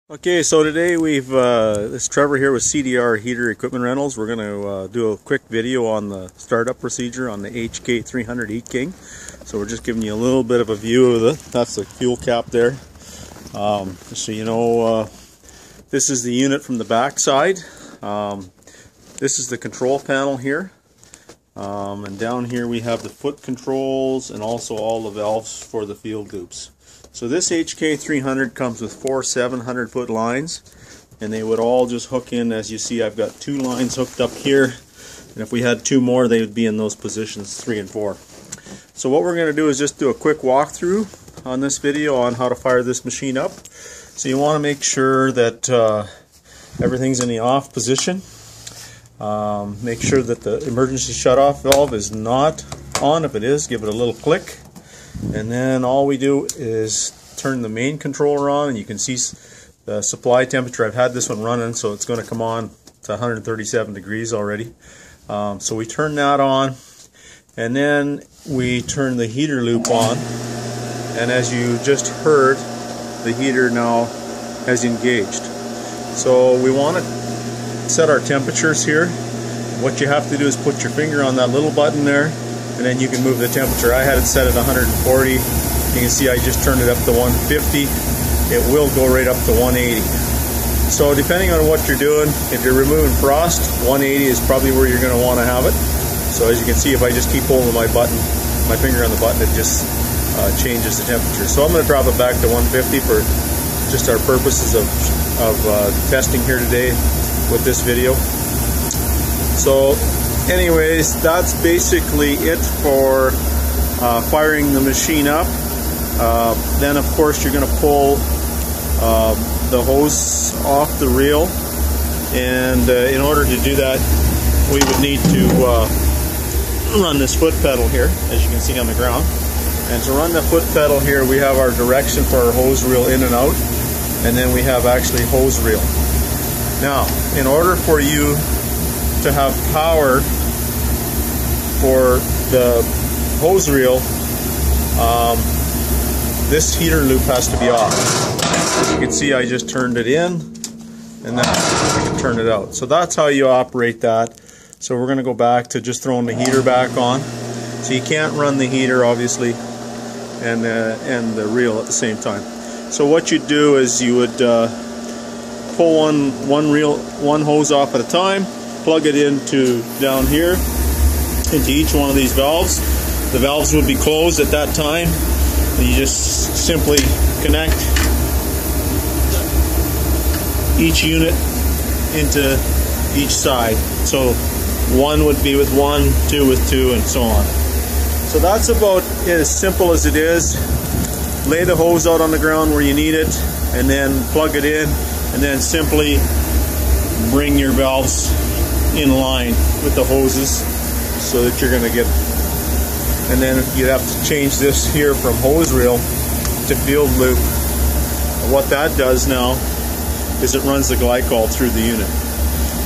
Okay, so today this is Trevor here with CDR Heater Equipment Rentals. We're going to do a quick video on the startup procedure on the HK300 Heat King. So we're just giving you a little bit of a view of that's the fuel cap there. So you know, this is the unit from the back side. This is the control panel here. And down here we have the foot controls and also all the valves for the field loops. So this HK300 comes with 4 700-foot lines, and they would all just hook in. As you see, I've got 2 lines hooked up here, and if we had 2 more, they would be in those positions, 3 and 4. So what we're going to do is just do a quick walkthrough on this video on how to fire this machine up. So you want to make sure that everything's in the off position. Make sure that the emergency shutoff valve is not on. If it is, give it a little click. And then all we do is turn the main controller on, and you can see the supply temperature. I've had this one running, so it's going to come on to 137 degrees already. So we turn that on, and then we turn the heater loop on, and as you just heard, the heater now has engaged. So we want to set our temperatures here. What you have to do is put your finger on that little button there, and then you can move the temperature. I had it set at 140. You can see I just turned it up to 150. It will go right up to 180. So depending on what you're doing, if you're removing frost, 180 is probably where you're going to want to have it. So as you can see, if I just keep holding my finger on the button, it just changes the temperature. So I'm going to drop it back to 150 for just our purposes of testing here today with this video. So anyways, that's basically it for firing the machine up. Then of course you're going to pull the hose off the reel, and in order to do that we would need to run this foot pedal here, as you can see on the ground. And to run the foot pedal here, we have our direction for our hose reel in and out, and then we have actually hose reel. Now, in order for you to have power for the hose reel, this heater loop has to be off. As you can see, I just turned it in, and then I can turn it out. So that's how you operate that. So we're going to go back to just throwing the heater back on. So you can't run the heater, obviously, and the reel at the same time. So what you do is you would pull one hose off at a time, plug it into down here, into each one of these valves. The valves would be closed at that time. You just simply connect each unit into each side. So 1 would be with 1, 2 with 2, and so on. So that's about as simple as it is. Lay the hose out on the ground where you need it, and then plug it in, and then simply bring your valves in line with the hoses so that you're going to get, and then you have to change this here from hose reel to field loop. And what that does now is it runs the glycol through the unit,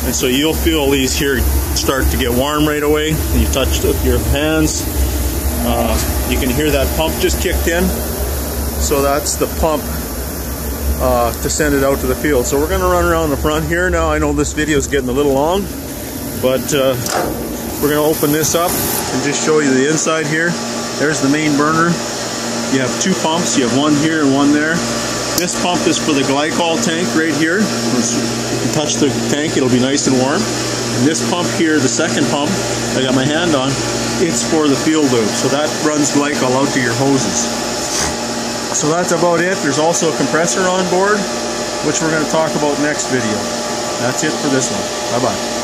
and so you'll feel these here start to get warm right away. You touch it with your hands, you can hear that pump just kicked in. So that's the pump to send it out to the field. So we're going to run around the front here now. I know this video is getting a little long, but we're going to open this up and just show you the inside here. There's the main burner. You have 2 pumps. You have one here and one there. This pump is for the glycol tank right here. If you touch the tank, it'll be nice and warm. And this pump here, the second pump I got my hand on, it's for the field loop. So that runs glycol out to your hoses. So that's about it. There's also a compressor on board, which we're going to talk about next video. That's it for this one. Bye-bye.